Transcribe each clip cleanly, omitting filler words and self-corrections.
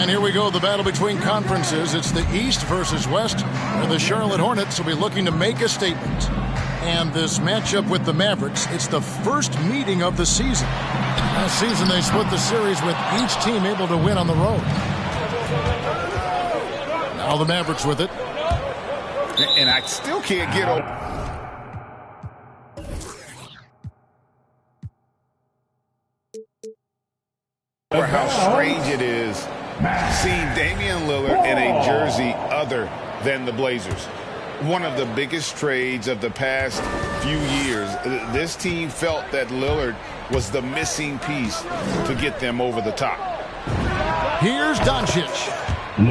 And here we go, the battle between conferences. It's the East versus West, and the Charlotte Hornets will be looking to make a statement. And this matchup with the Mavericks, it's the first meeting of the season. Last season, they split the series with each team able to win on the road. Now the Mavericks with it. And I still can't get over how strange it is seeing Damian Lillard in a jersey other than the Blazers. One of the biggest trades of the past few years. This team felt that Lillard was the missing piece to get them over the top. Here's Doncic.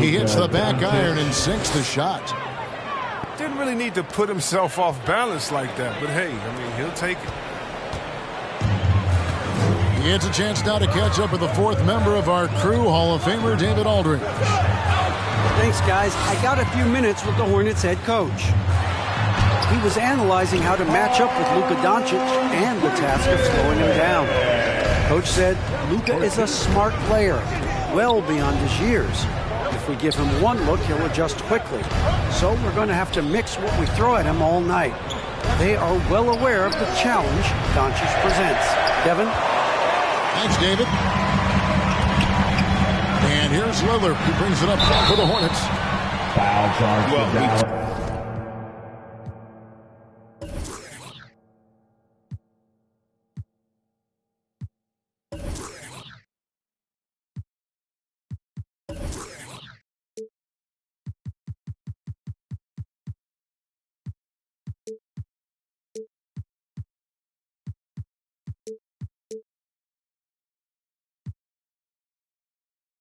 He hits the back iron and sinks the shot. Didn't really need to put himself off balance like that, but hey, I mean, he'll take it. He gets a chance now to catch up with the fourth member of our crew, Hall of Famer David Aldridge. Thanks, guys. I got a few minutes with the Hornets head coach. He was analyzing how to match up with Luka Doncic and the task of slowing him down. Coach said Luka is a smart player, well beyond his years. If we give him one look, he'll adjust quickly. So we're going to have to mix what we throw at him all night. They are well aware of the challenge Doncic presents. Kevin? Thanks, David. And here's Lillard, who brings it up for the Hornets. Foul charge for Dallas.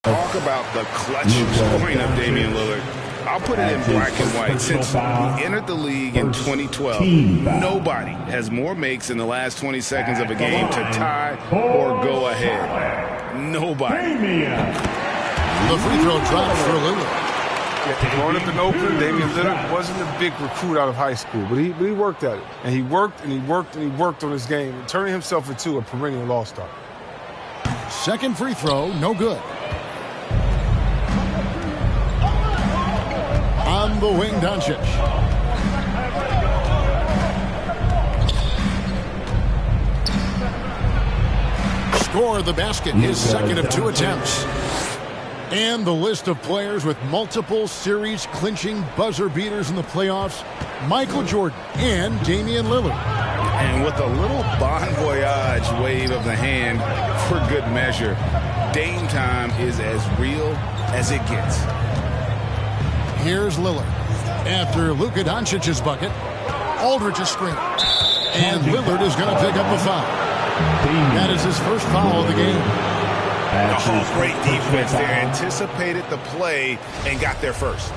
Talk about the clutch scoring of Damian Lillard. I'll put it in black and white. Since he entered the league in 2012, nobody has more makes in the last 20 seconds of a game to tie or go ahead. Nobody. The free throw drops for Lillard. Growing up in Oakland, Damian Lillard wasn't a big recruit out of high school, but he worked at it. And he worked and he worked and he worked on his game, turning himself into a perennial all-star. Second free throw, no good. On the wing, Doncic. Score the basket, his second of 2 attempts. And the list of players with multiple series-clinching buzzer beaters in the playoffs, Michael Jordan and Damian Lillard. And with a little bon voyage wave of the hand for good measure, Dame time is as real as it gets. Here's Lillard. After Luka Doncic's bucket, Aldridge's screen. And Lillard is going to pick up the foul. That is his first foul of the game. Oh, great defense there. Anticipated the play and got there first.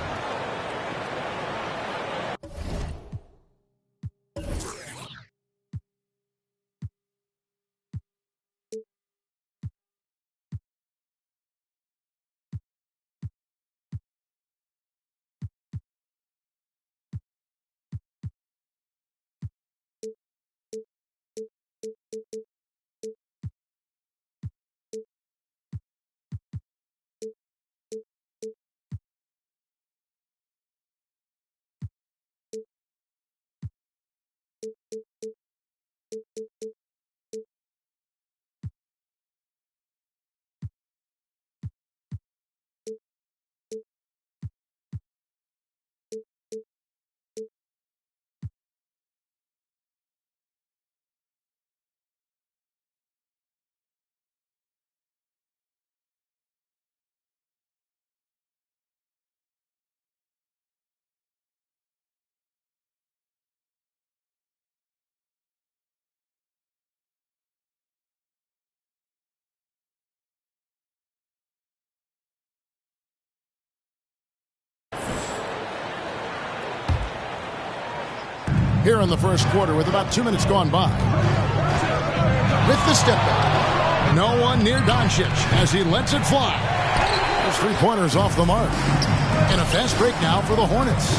Here in the first quarter with about 2 minutes gone by. With the step back. No one near Doncic as he lets it fly. Those three-pointers off the mark. And a fast break now for the Hornets.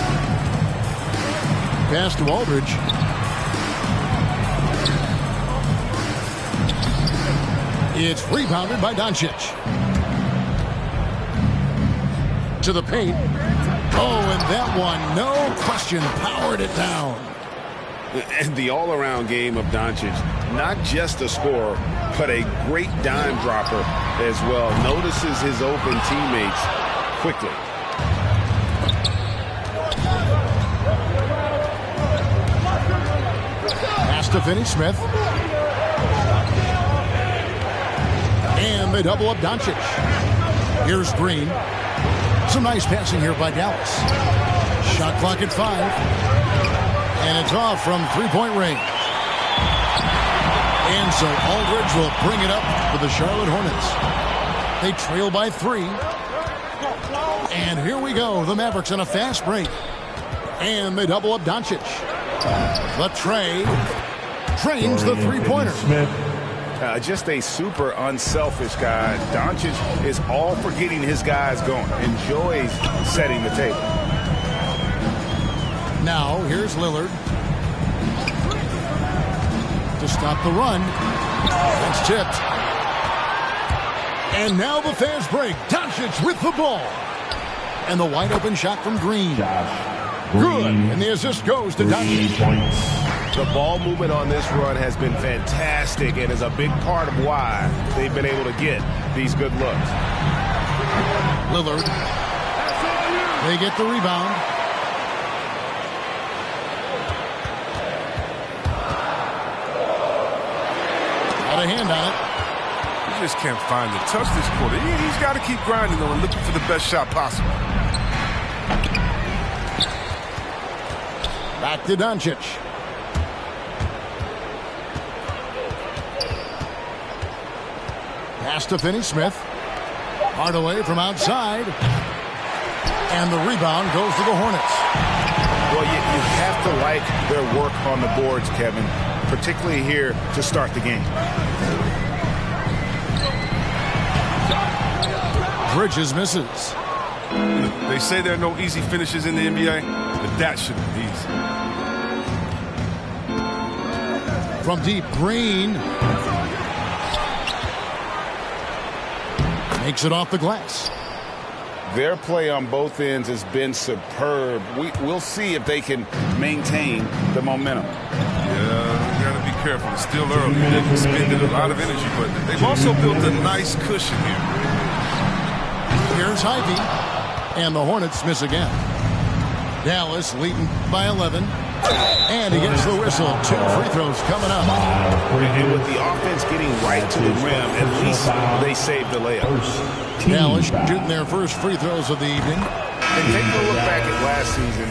Pass to Aldridge. It's rebounded by Doncic. to the paint. Oh, and that one, no question, powered it down. And the all-around game of Doncic, not just a scorer, but a great dime dropper as well. Notices his open teammates quickly. Pass to Finney-Smith. And they double up Doncic. Here's Green. Some nice passing here by Dallas. Shot clock at 5. And it's off from three-point range. And so Aldridge will bring it up for the Charlotte Hornets. They trail by 3. And here we go. The Mavericks on a fast break. And they double up Doncic. The Trey trains the three-pointer. Just a super unselfish guy. Doncic is all for getting his guys going. Enjoys setting the table. Now, here's Lillard. To stop the run. That's tipped. And now the fast break. Doncic with the ball. And the wide open shot from Green. Good. And the assist goes to Doncic. The ball movement on this run has been fantastic and is a big part of why they've been able to get these good looks. Lillard. They get the rebound. Got a hand on it. He just can't find the touch this quarter. He's got to keep grinding, though, and looking for the best shot possible. Back to Doncic. Pass to Finney-Smith. Hardaway from outside. And the rebound goes to the Hornets. Well, you have to like their work on the boards, Kevin, particularly here to start the game. Bridges misses. They say there are no easy finishes in the NBA, but that shouldn't be easy. From deep, Green. Makes it off the glass. Their play on both ends has been superb. We'll see if they can maintain the momentum. Yeah, you got to be careful. It's still early. They've expended a lot of energy, but they've also built a nice cushion here. Here's Ivy. And the Hornets miss again. Dallas leading by 11. And he gets the whistle. 2 free throws coming up. And with the offense getting right to the rim, at least they saved the layup. Dallas shooting their first free throws of the evening. And take a look back at last season,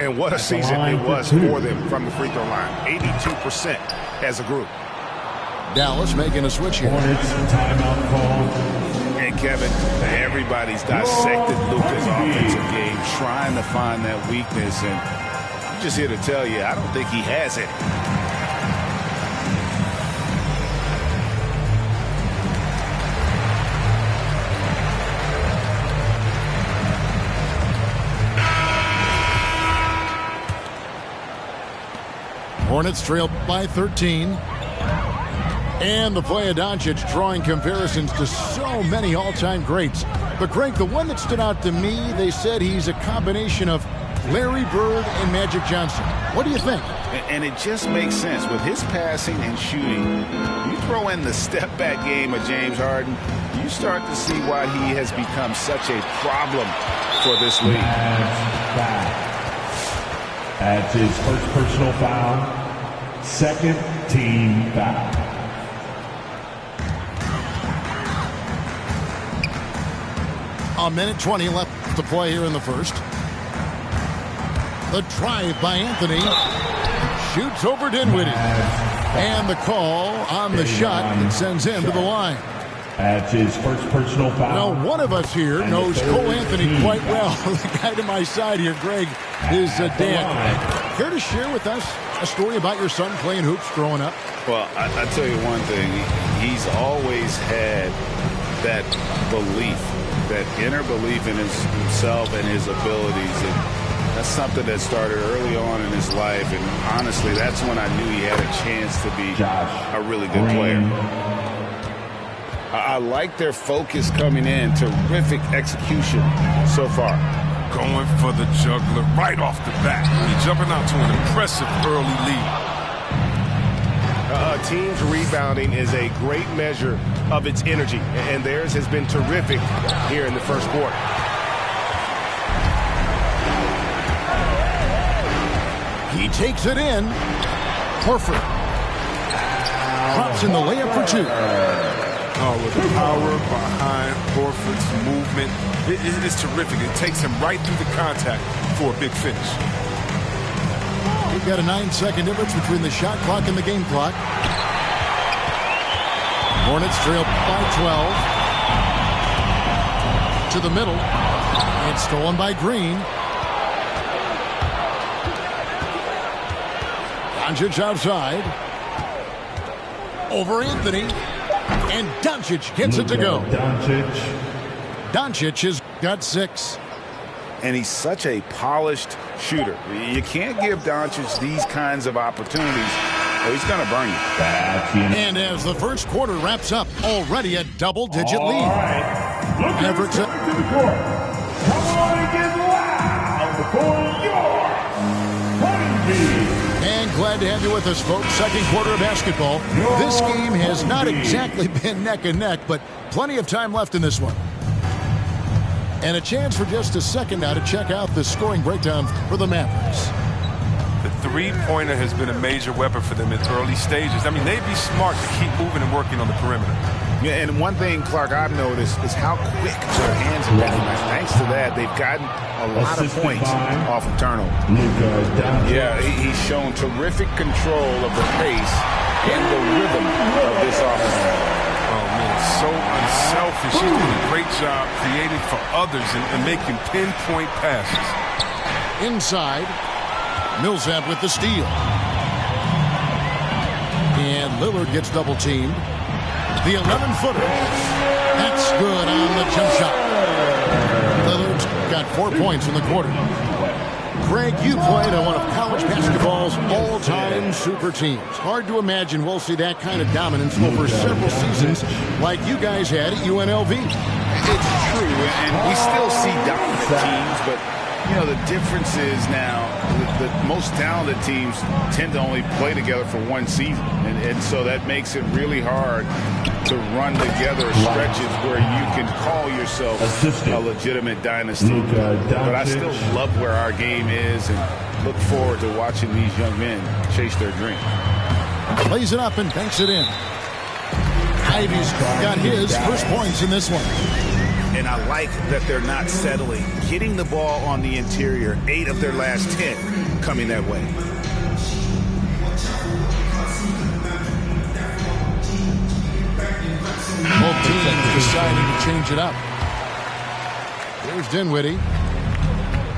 and what a season it was for them from the free throw line. 82% as a group. Dallas making a switch here. Timeout call. And Kevin, everybody's dissected Luka's offensive game, trying to find that weakness. And I'm just here to tell you, I don't think he has it. Hornets trail by 13. And the play of Doncic drawing comparisons to so many all-time greats. But, Greg, the one that stood out to me, they said he's a combination of Larry Bird and Magic Johnson. What do you think? And it just makes sense. With his passing and shooting, you throw in the step-back game of James Harden, you start to see why he has become such a problem for this league. That's his first personal foul. Second team foul. A minute 20 left to play here in the first. The drive by Anthony. Shoots over Dinwiddie. And the call on the shot that sends him to the line. That's his first personal foul. Now, one of us here knows Cole Anthony quite well. The guy to my side here, Greg, is Dan. Care to share with us a story about your son playing hoops growing up? Well, I tell you one thing. He's always had that belief, that inner belief in himself and his abilities. And that's something that started early on in his life. And honestly, that's when I knew he had a chance to be a really good player. I like their focus coming in. Terrific execution so far. Going for the juggler right off the bat. He's jumping out to an impressive early lead. A team's rebounding is a great measure of its energy, and theirs has been terrific here in the first quarter. He takes it in. Horford drops in the layup for two. Oh, with the power behind Horford's movement, it's terrific. It takes him right through the contact for a big finish. We've got a 9-second difference between the shot clock and the game clock. Hornets trail by 12. To the middle. It's stolen by Green. Doncic outside. Over Anthony. And Doncic gets it to go. Doncic has got 6. And he's such a polished shooter. You can't give Doncic these kinds of opportunities, or he's going to burn you. And as the first quarter wraps up, already a double-digit lead. Mavericks to the court. Come on and get loud for your Honeybee. And glad to have you with us, folks. Second quarter of basketball. This game has not exactly been neck and neck, but plenty of time left in this one. And a chance for just a second now to check out the scoring breakdown for the Mavericks. The three-pointer has been a major weapon for them in early stages. I mean, they'd be smart to keep moving and working on the perimeter. Yeah, and one thing, Clark, I've noticed is how quick their hands have been. Thanks to that, they've gotten a lot of points off of turnover. Yeah, he's shown terrific control of the pace and the rhythm of this offense. Oh, man, so unselfish. He's doing a great job creating for others and making pinpoint passes. Inside, Millsap with the steal. And Lillard gets double-teamed. The 11-footer. That's good on the jump shot. Lillard's got 4 points in the quarter. Greg, you played on one of college basketball's all-time super teams. Hard to imagine we'll see that kind of dominance over several seasons like you guys had at UNLV. It's true, and we still see dominant teams, but, you know, the difference is now the most talented teams tend to only play together for one season, and so that makes it really hard to run together stretches where you can call yourself a legitimate dynasty. But I still love where our game is and look forward to watching these young men chase their dream. Lays it up and banks it in. Ivy's got his first points in this one. And I like that they're not settling. Hitting the ball on the interior, 8 of their last 10 coming that way. Both teams deciding to change it up. Here's Dinwiddie.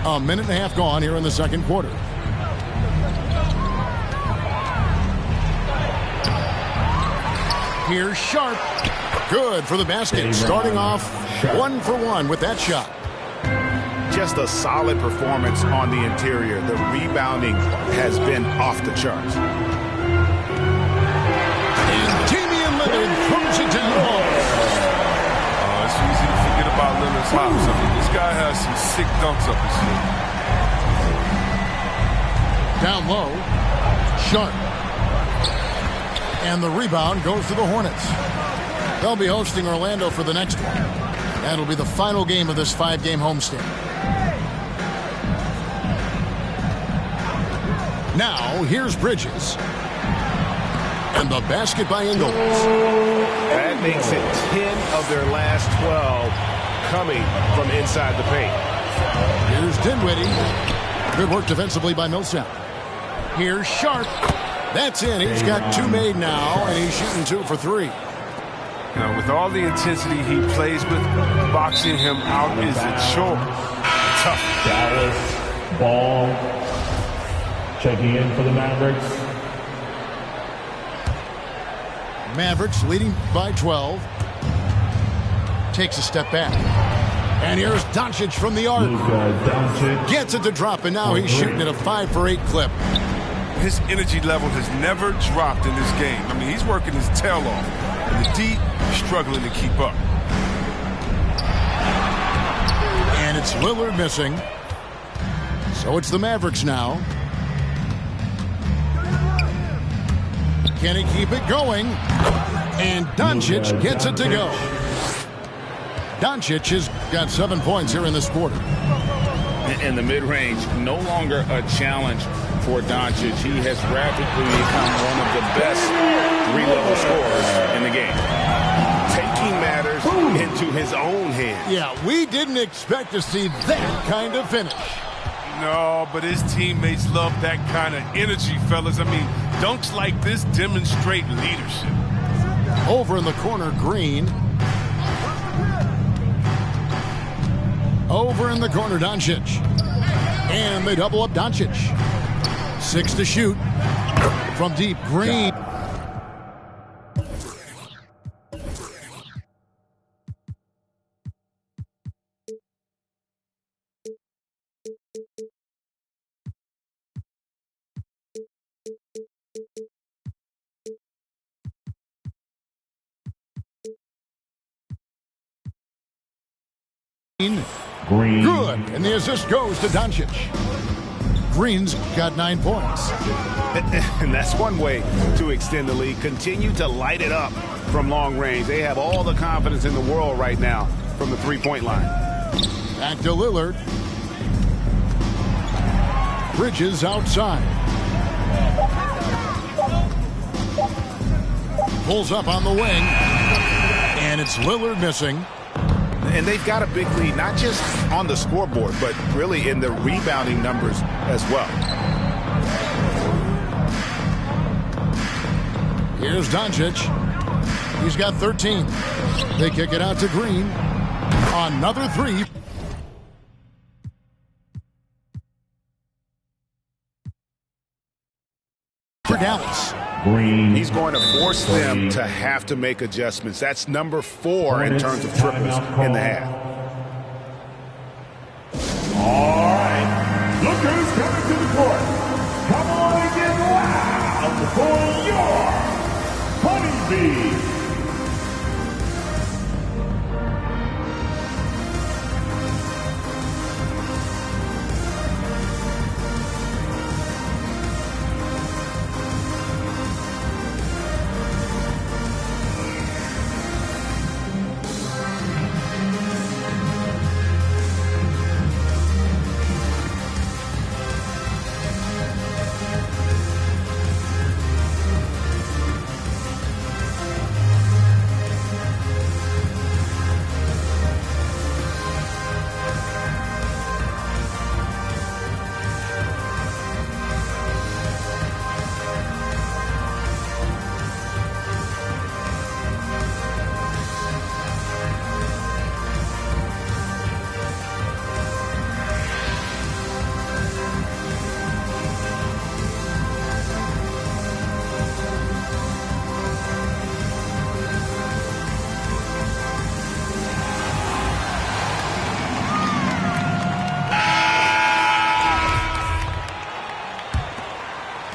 A minute and a half gone here in the second quarter. Here's Sharp. Good for the basket. Starting off 1 for 1 with that shot. Just a solid performance on the interior. The rebounding has been off the charts. And Damian Lillard throws it down low. It's easy to forget about Lillard's hops. I mean, this guy has some sick dunks up his sleeve. Down low. Sharp. And the rebound goes to the Hornets. They'll be hosting Orlando for the next one. That'll be the final game of this 5-game homestand. Now, here's Bridges. And the basket by Ingles. That makes it 10 of their last 12 coming from inside the paint. Here's Dinwiddie. Good work defensively by Millsap. Here's Sharp. That's in. He's got 2 made now, and he's shooting 2 for 3. You know, with all the intensity he plays with, boxing him out is a chore. Tough. Dallas Ball checking in for the Mavericks. Mavericks leading by 12. Takes a step back. And here's Doncic from the arc. Luka Doncic. Gets it to drop, and now he's shooting at a 5 for 8 clip. his energy level has never dropped in this game. I mean, he's working his tail off. And the D struggling to keep up. And it's Lillard missing. So it's the Mavericks now. Can he keep it going? And Doncic gets it to go. Doncic has got 7 points here in this quarter. In the mid-range, no longer a challenge for Doncic. He has rapidly become one of the best three-level scorers in the game. Taking matters into his own hands. Yeah, we didn't expect to see that kind of finish. No, but his teammates love that kind of energy, fellas. I mean, dunks like this demonstrate leadership. Over in the corner, Green. Over in the corner, Doncic. And they double up Doncic. 6 to shoot. From deep, Green. Green. Good. And the assist goes to Doncic. Green's got 9 points. And that's one way to extend the lead. Continue to light it up from long range. They have all the confidence in the world right now from the three-point line. Back to Lillard. Bridges outside. Pulls up on the wing. And it's Lillard missing. And they've got a big lead, not just on the scoreboard, but really in the rebounding numbers as well. Here's Doncic. He's got 13. They kick it out to Green. Another three. For Dallas. Green. He's going to force them to have to make adjustments. That's number 4 in terms of triples in the half. All right. Look who's coming to the court. Come on and get loud for your Honeybee.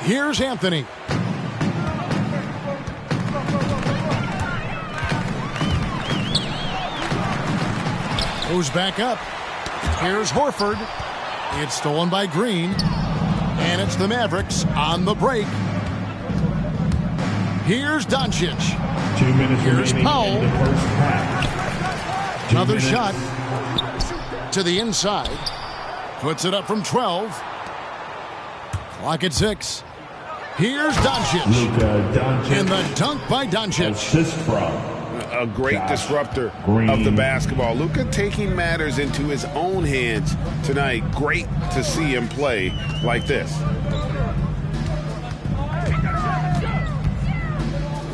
Here's Anthony. Goes back up. Here's Horford. It's stolen by Green. And it's the Mavericks on the break. Here's Doncic. 2 minutes Here's remaining Powell. in the first half. Another shot to the inside. Puts it up from 12. Clock at 6. Here's Doncic. Luka Doncic. And the dunk by Doncic. Assist from A great disruptor Green. of the basketball. Luka taking matters into his own hands tonight. Great to see him play like this.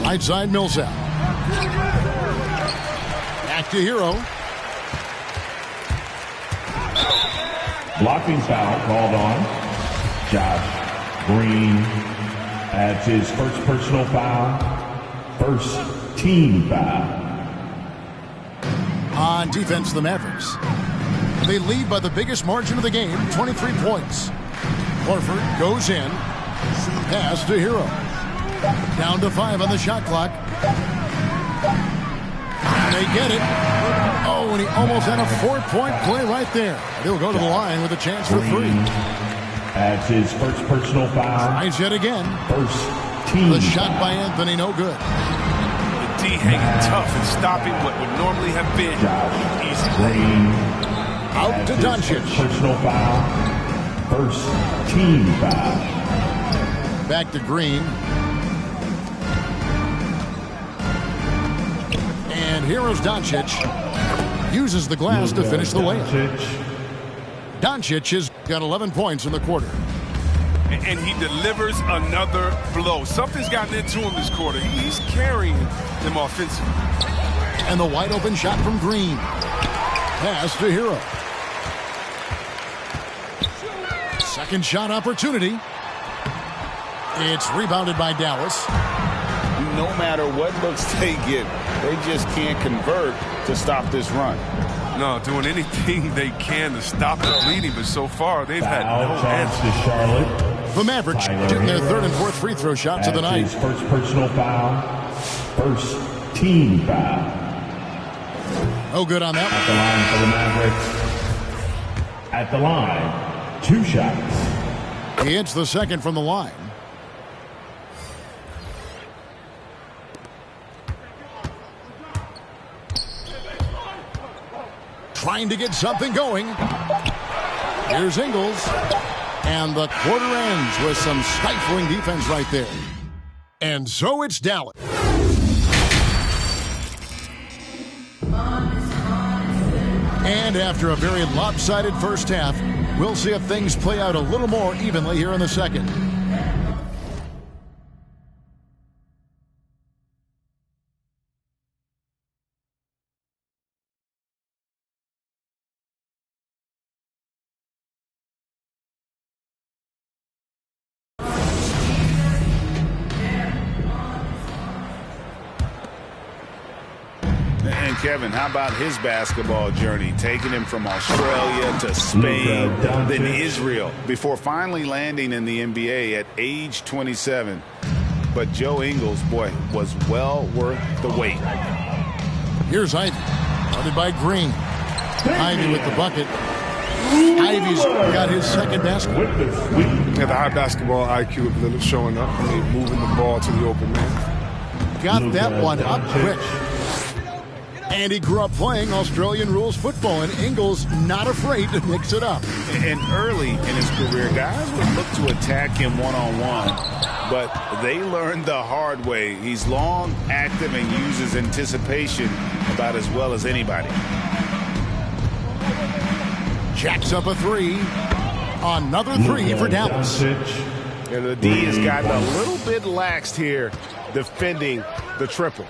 Right side, Millsap. Back to Hero. blocking foul called on. Josh Green adds his first personal foul, first team foul. On defense, the Mavericks. They lead by the biggest margin of the game, 23 points. Horford goes in. Pass to Hero. Down to 5 on the shot clock. And they get it. Oh, and he almost had a 4-point play right there. He'll go to the line with a chance for 3. That's his first personal foul. Tries yet again. First team. The shot by Anthony, no good. The D hanging tough and stopping what would normally have been easy. Green. Out to Doncic. Personal foul. First team foul. Back to Green. And here's Doncic. Uses the glass to finish the layup. Doncic has got 11 points in the quarter. And he delivers another blow. Something's gotten into him this quarter. He's carrying them offensively. And the wide open shot from Green. Pass to Hero. Second shot opportunity. It's rebounded by Dallas. No matter what looks they get, they just can't convert to stop this run. No, doing anything they can to stop the bleeding, but so far they've had no chance answer. to Charlotte. The Mavericks shooting their 3rd and 4th free throw shots of the night. His first personal foul. First team foul. Oh, good on that. At the line for the Mavericks. At the line, 2 shots. He hits the second from the line. Trying to get something going. Here's Ingles. And the quarter ends with some stifling defense right there. And so it's Dallas. And after a very lopsided first half, we'll see if things play out a little more evenly here in the second. And Kevin, how about his basketball journey, taking him from Australia to Spain, then Israel, before finally landing in the NBA at age 27. But Joe Ingles, boy, was well worth the wait. Here's Ivy, guarded by Green. Ivy with the bucket. Ivy's got his second basket. Yeah, the high basketball IQ of Lillard showing up. I mean, moving the ball to the open man. Got that one up quick. And he grew up playing Australian rules football, and Ingles not afraid to mix it up. And early in his career, guys would look to attack him one-on-one, but they learned the hard way. He's long, active, and uses anticipation about as well as anybody. Jacks up a 3. Another 3 for Dallas. And the D has gotten a little bit laxed here defending the triple.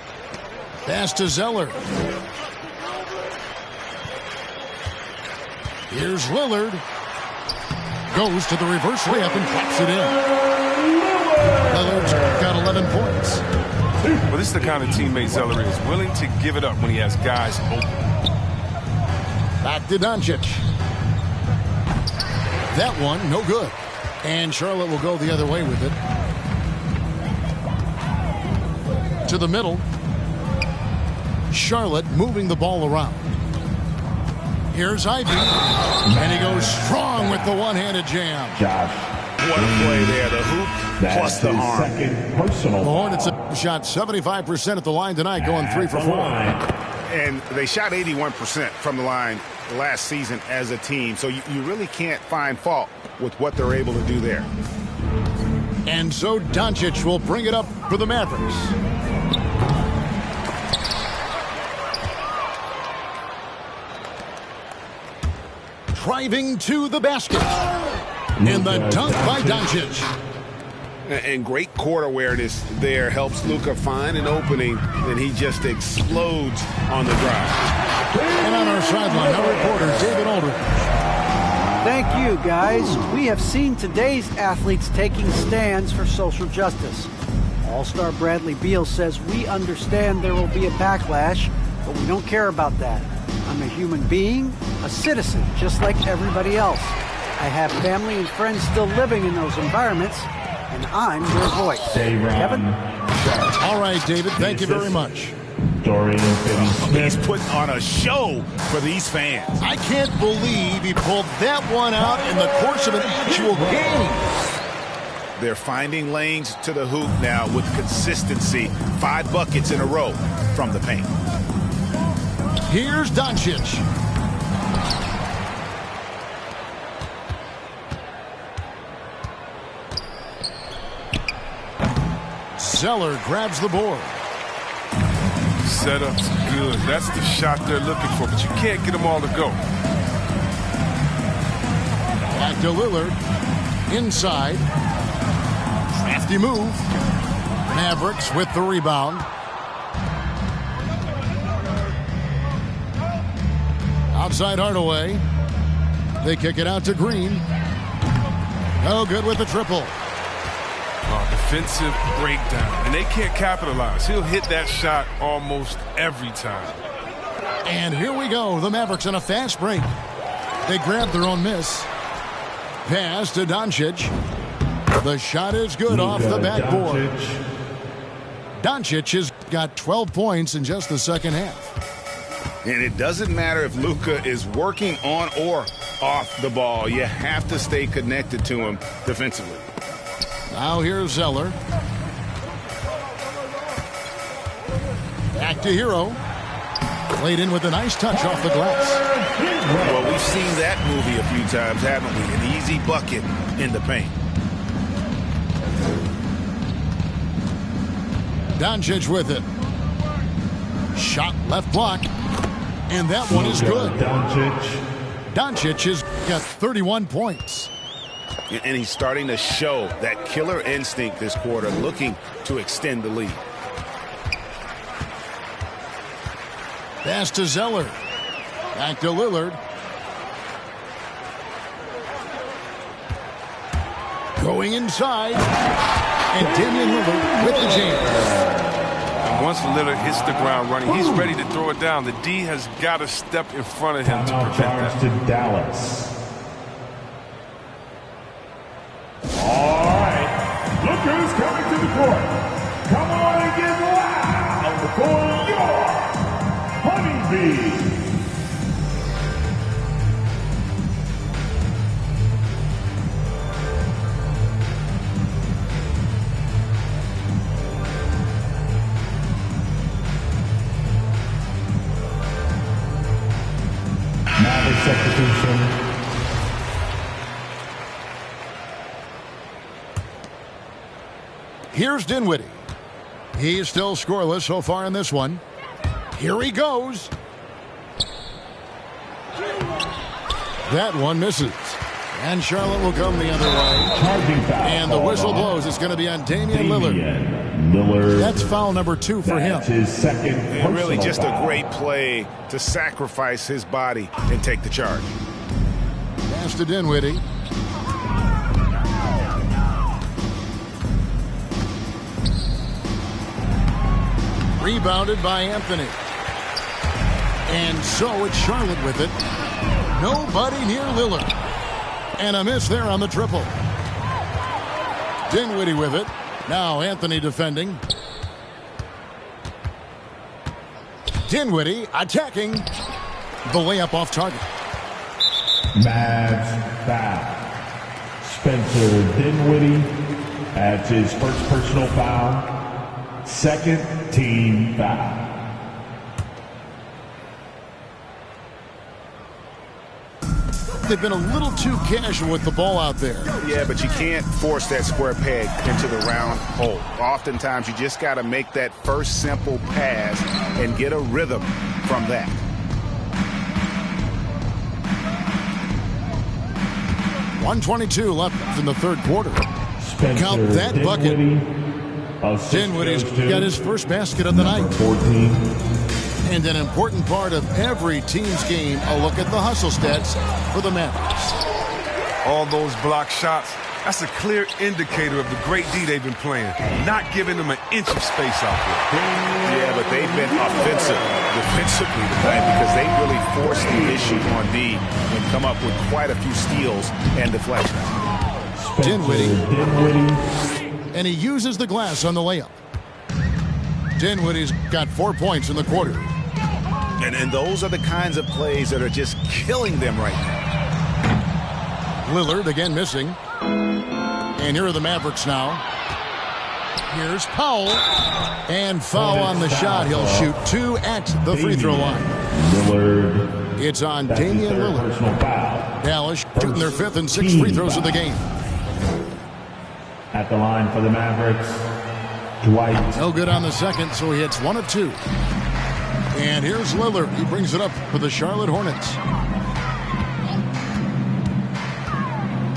Pass to Zeller. Here's Lillard. Goes to the reverse layup and claps it in. Lillard's got 11 points. Well, this is the kind of teammate Zeller is, willing to give it up when he has guys open. Back to Doncic. That one, no good. And Charlotte will go the other way with it. To the middle. Charlotte moving the ball around. Here's Ivy. And he goes strong with the one-handed jam. Josh. What a play there. The hoop plus the arm. Second personal. The Hornets have shot 75% at the line tonight, going 3 for 4. And they shot 81% from the line last season as a team. So you really can't find fault with what they're able to do there. And so Doncic will bring it up for the Mavericks. Driving to the basket. And the dunk by Doncic. And great court awareness there helps Luka find an opening, and he just explodes on the drive. And on our sideline, our reporter, David Aldridge. Thank you, guys. We have seen today's athletes taking stands for social justice. All-Star Bradley Beal says, "We understand there will be a backlash, but we don't care about that. I'm a human being, a citizen, just like everybody else. I have family and friends still living in those environments, and I'm your voice. Kevin? All right, David, thank you very much. Dorian Finney-Smith. He's putting on a show for these fans. I can't believe he pulled that one out in the course of an actual game. They're finding lanes to the hoop now with consistency. 5 buckets in a row from the paint. Here's Doncic. Zeller grabs the board. Setup's good. That's the shot they're looking for, but you can't get them all to go. Back to Lillard. Inside. Crafty move. Mavericks with the rebound. Outside Hardaway. They kick it out to Green. No good with the triple. Defensive breakdown, and they can't capitalize. He'll hit that shot almost every time. And here we go. The Mavericks on a fast break. They grab their own miss. Pass to Doncic. The shot is good off the backboard. Doncic has got 12 points in just the second half. And it doesn't matter if Luka is working on or off the ball. You have to stay connected to him defensively. Now here's Zeller. Back to Hero. Played in with a nice touch off the glass. Well, we've seen that movie a few times, haven't we? An easy bucket in the paint. Doncic with it. Shot left block. And that one is good. Doncic has got 31 points. And he's starting to show that killer instinct this quarter, looking to extend the lead. Pass to Zeller. Back to Lillard. Going inside. And Damian Lillard with the jam. And once Lillard hits the ground running, he's ready to throw it down. The D has got to step in front of him to prevent that. To Dallas. All right, look who's coming to the court. Come on and get loud for your Honeybees. Maverick substitution. Here's Dinwiddie. He's still scoreless so far in this one. Here he goes. That one misses. And Charlotte will come the other way. And the whistle blows. It's going to be on Damian Lillard. That's foul number 2 for him. His second. And really just a great play to sacrifice his body and take the charge. Pass to Dinwiddie. Rebounded by Anthony. And so it's Charlotte with it. Nobody near Lillard. And a miss there on the triple. Dinwiddie with it. Now Anthony defending. Dinwiddie attacking. The layup off target. Mavs foul. Spencer Dinwiddie adds his first personal foul. Second team foul. They've been a little too casual with the ball out there. Yeah, but you can't force that square peg into the round hole. Oftentimes, you just got to make that first simple pass and get a rhythm from that. .122 left in the third quarter. Spencer Count that bucket. Dinwiddie's got his first basket of the night. 14. And an important part of every team's game, a look at the hustle stats for the Mavericks. All those block shots, that's a clear indicator of the great D they've been playing. Not giving them an inch of space out there. Yeah, but they've been offensive defensively tonight because they really forced the issue on D and come up with quite a few steals and deflections. Dinwiddie. And he uses the glass on the layup. Dinwiddie's got 4 points in the quarter. And those are the kinds of plays that are just killing them right now. Lillard again missing. And here are the Mavericks now. Here's Powell. And foul on the shot. He'll shoot 2 at the free throw line. Lillard. It's on Damian Lillard. Dallas shooting their 5th and 6th free throws of the game. At the line for the Mavericks, Dwight. No good on the second, so he hits 1 of 2. And here's Lillard. He brings it up for the Charlotte Hornets.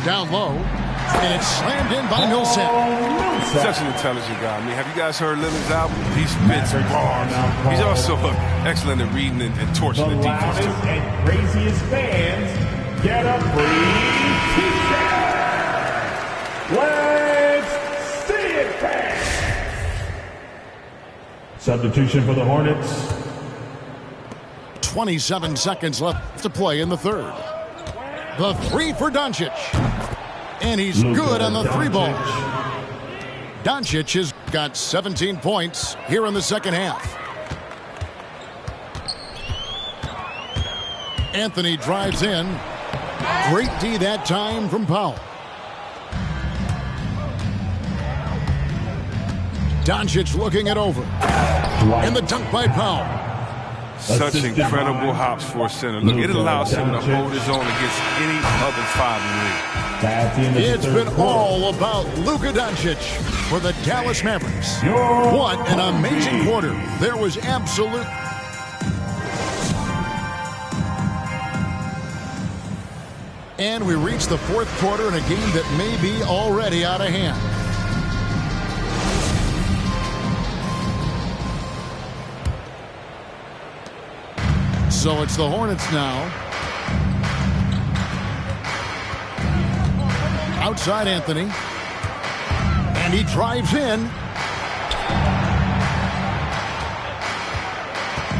Down low. And it's slammed in by Millsap. Such an intelligent guy. I mean, have you guys heard Lillard's album? He spits bars. He's also excellent at reading and torching the defense, too. The and craziest fans get a free t-shirt. Let's see it, fans. Substitution for the Hornets. 27 seconds left to play in the third. The 3 for Doncic. And he's good on the 3 ball. Doncic has got 17 points here in the second half. Anthony drives in. Great D that time from Powell. Doncic looking it over. And the dunk by Powell. Such incredible hops for a center. Look, it allows him to hold his own against any other 5 in the league. It's been all about Luka Doncic for the Dallas Mavericks. What an amazing quarter. There was absolute... And we reach the 4th quarter in a game that may be already out of hand. So it's the Hornets now. Outside Anthony. And he drives in.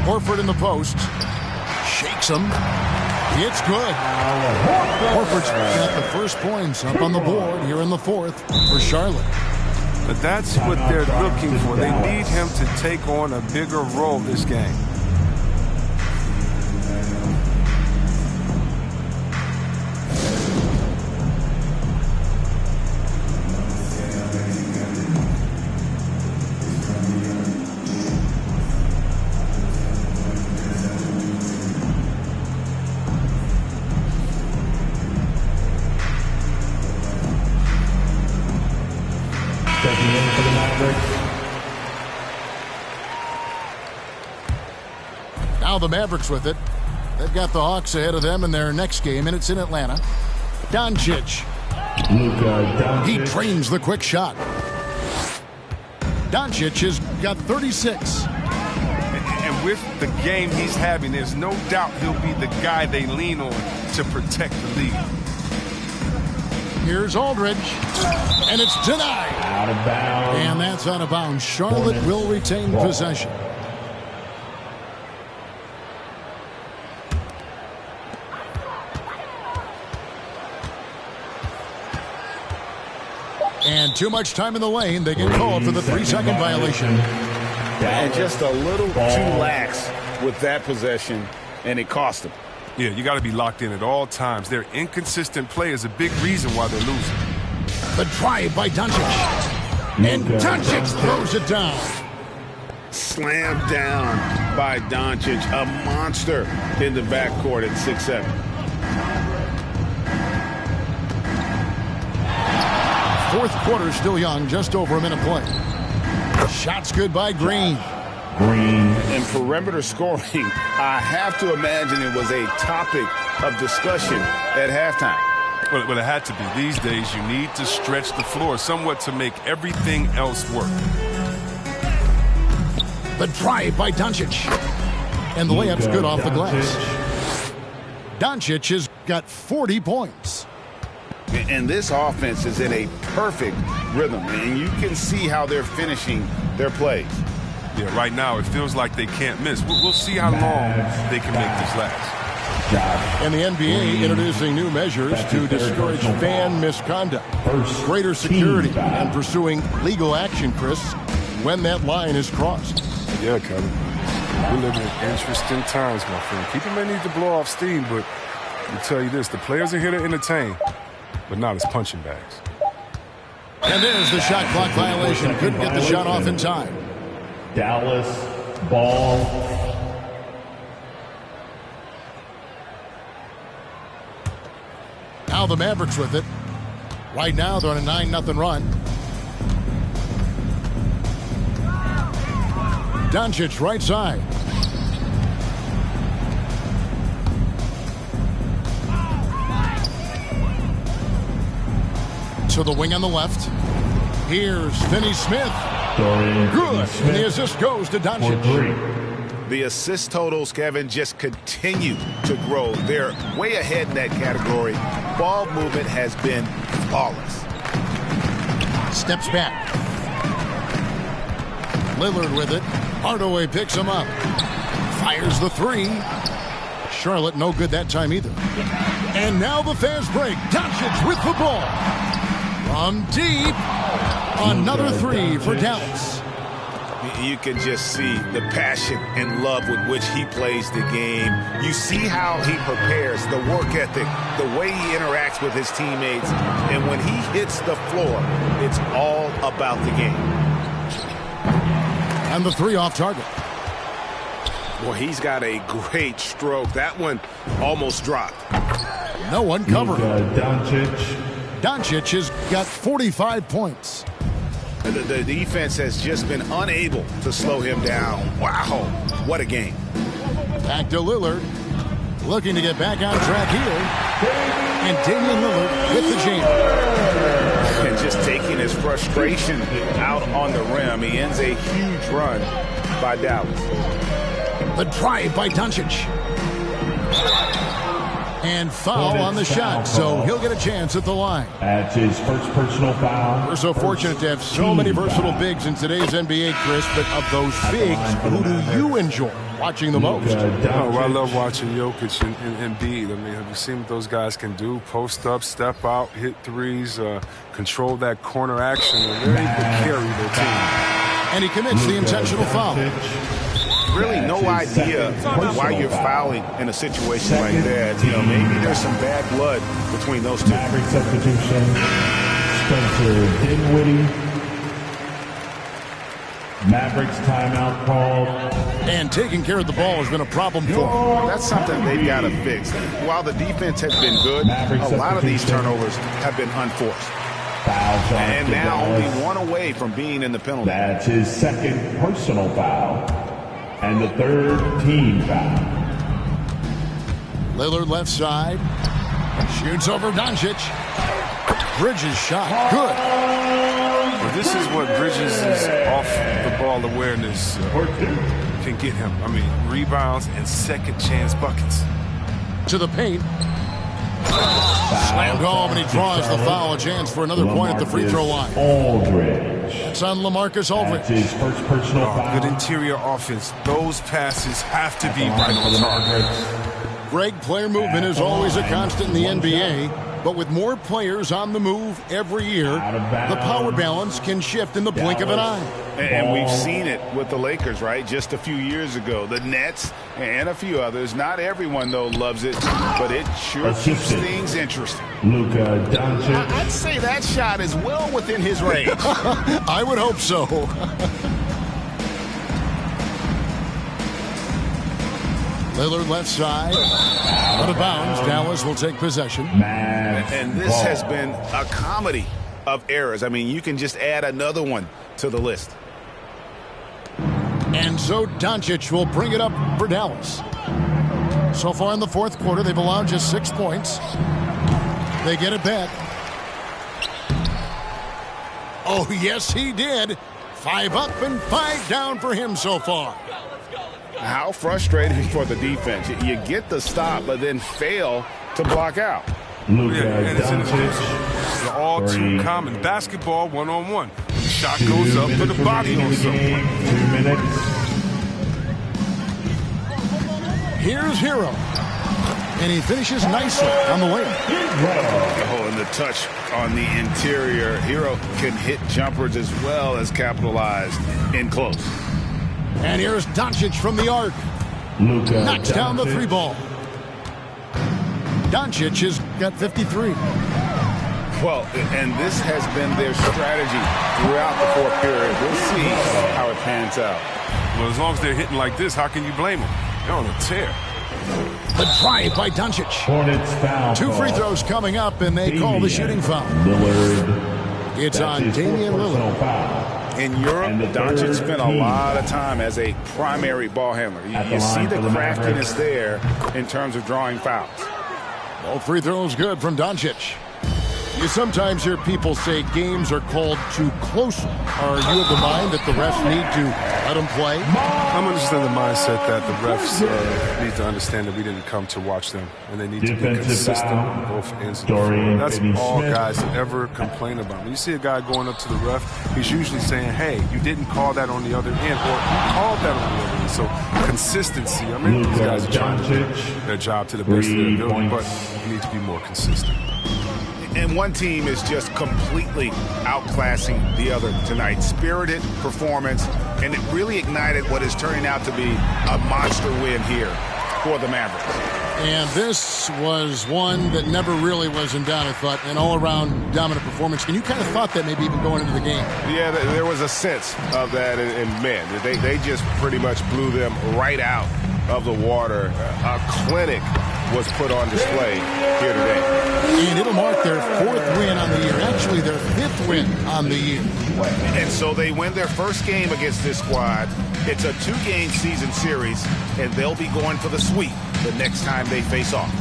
Horford in the post. Shakes him. It's good. Horford's got the first points up on the board here in the 4th for Charlotte. But that's what they're looking for. They need him to take on a bigger role this game. Now the Mavericks with it. They've got the Hawks ahead of them in their next game, and it's in Atlanta. Doncic. He trains the quick shot. Doncic has got 36. And with the game he's having, there's no doubt he'll be the guy they lean on to protect the lead. Here's Aldridge. And it's denied. Out of bounds. And that's out of bounds. Charlotte will retain possession. And too much time in the lane. They get called for the 3-second violation. And just a little too lax with that possession, and it cost them. Yeah, you got to be locked in at all times. Their inconsistent play is a big reason why they're losing. The drive by Doncic. And Doncic throws it down. Slammed down by Doncic, a monster in the backcourt at 6'7". Fourth quarter still young, just over a minute play. Shots good by Green. And perimeter scoring, I have to imagine it was a topic of discussion at halftime. Well, it had to be. These days, you need to stretch the floor somewhat to make everything else work. The drive by Doncic. And the layup's good off the glass. Doncic has got 40 points. And this offense is in a perfect rhythm, and you can see how they're finishing their plays. Yeah, right now it feels like they can't miss. We'll see how long they can make this last. And the NBA introducing new measures to discourage fan misconduct. Greater security and pursuing legal action, Chris, when that line is crossed. Yeah, Kevin. We're living in interesting times, my friend. People may need to blow off steam, but I'll tell you this, the players are here to entertain, but not as punching bags. And there's the shot clock violation. Couldn't get the shot off in time. Dallas, ball. Now the Mavericks with it. Right now they're on a 9-0 run. Doncic right side. To the wing on the left. Here's Finney Smith. Good. And the assist goes to Doncic. The assist totals, Kevin, just continue to grow. They're way ahead in that category. Ball movement has been flawless. Steps back. Lillard with it. Hardaway picks him up. Fires the three. Charlotte no good that time either. And now the fast break. Doncic with the ball. From deep. Another three for Dallas. You can just see the passion and love with which he plays the game. You see how he prepares, the work ethic, the way he interacts with his teammates. And when he hits the floor, it's all about the game. And the three off target. Well, he's got a great stroke. That one almost dropped. No one covering. Doncic. Doncic has got 45 points. The defense has just been unable to slow him down. Wow, what a game. Back to Lillard. Looking to get back on track here. And Damian Lillard with the jam. And just taking his frustration out on the rim. He ends a huge run by Dallas. The drive by Doncic. And foul on the shot, so he'll get a chance at the line. That's his first personal foul. We're so fortunate to have so many versatile bigs in today's NBA, Chris, but of those bigs, who do you enjoy watching the most? I love watching Jokic and Embiid. I mean, have you seen what those guys can do? Post up, step out, hit threes, control that corner action, and they're able to carry their team. And he commits the intentional foul. Really no idea why you're fouling in a situation like that. You know, maybe there's some bad blood between those two. Maverick substitution. Spencer Dinwiddie. Mavericks timeout called. And taking care of the ball has been a problem for him. That's something they've got to fix. While the defense has been good, a lot of these turnovers have been unforced. And now only one away from being in the penalty. That's his second personal foul. And the third team foul. Lillard left side. Shoots over Doncic. Bridges shot. Good. Well, this is what Bridges' off-the-ball awareness can get him. I mean, rebounds and second-chance buckets. To the paint. Slammed home, and he draws the foul. A chance for another point at the free throw line. Aldridge. It's on LaMarcus Aldridge. That's his first personal foul. Good interior offense. Those passes have to be right on target. Greg, player movement is always a constant in the NBA, but with more players on the move every year, the power balance can shift in the blink of an eye. And we've seen it with the Lakers, right? Just a few years ago. The Nets and a few others. Not everyone, though, loves it, but it sure keeps things interesting. Luka Doncic. I'd say that shot is well within his range. I would hope so. Lillard left side. Out of bounds. Dallas will take possession. And this has been a comedy of errors. I mean, you can just add another one to the list. And so Doncic will bring it up for Dallas. So far in the fourth quarter, they've allowed just 6 points. They get it back. Oh, yes, he did. 5 up and 5 down for him so far. How frustrating for the defense. You get the stop, but then fail to block out. Luka It's Doncic. all too common. Basketball one-on-one. Shot goes up, put the body on someone. 2 minutes. Here's Hero. And he finishes nicely on the layup. Oh, and the touch on the interior. Herro can hit jumpers as well as capitalize in close. And here's Doncic from the arc. Luka Knocks down the Doncic. 3-ball. Doncic has got 53. Well, and this has been their strategy throughout the fourth period. We'll see how it pans out. Well, as long as they're hitting like this, how can you blame them? They're on a tear. The drive by Doncic. Hornets foul. 2 free throws coming up, and they call the shooting foul. Lillard. It's That's on his Damian fourth personal Lillard. foul. In Europe, And the Doncic third spent a team. lot of time as a primary ball handler. At the You see line the for the craftiness Mavericks. there in terms of drawing fouls. Both free throws good from Doncic. You sometimes hear people say games are called too close. Are you of the mind that the refs need to let them play? I'm understanding the mindset that the refs need to understand that we didn't come to watch them, and they need to be Defensive consistent foul. on both ends of the floor. Dorian That's all Finney-Smith. guys ever complain about. When you see a guy going up to the ref, he's usually saying, hey, you didn't call that on the other end, or you called that on the other end. So consistency, I mean, these guys are trying to do their job to the best of their 3 ability, but points. you need to be more consistent. And one team is just completely outclassing the other tonight. Spirited performance, and it really ignited what is turning out to be a monster win here for the Mavericks. And this was one that never really was in doubt, I thought, an all-around dominant performance. And you kind of thought that maybe even going into the game. Yeah, there was a sense of that in men. They just pretty much blew them right out of the water. A clinic was put on display here today. And it'll mark their 4th win on the year. Actually, their 5th win on the year. And so they win their first game against this squad. It's a 2-game season series, and they'll be going for the sweep the next time they face off.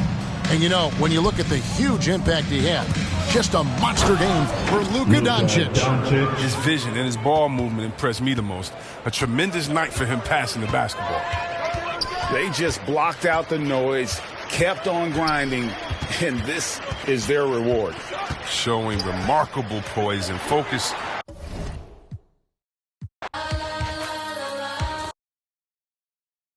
And you know, when you look at the huge impact he had, just a monster game for Luka Doncic. His vision and his ball movement impressed me the most. A tremendous night for him passing the basketball. They just blocked out the noise, kept on grinding, and this is their reward. Showing remarkable poise and focus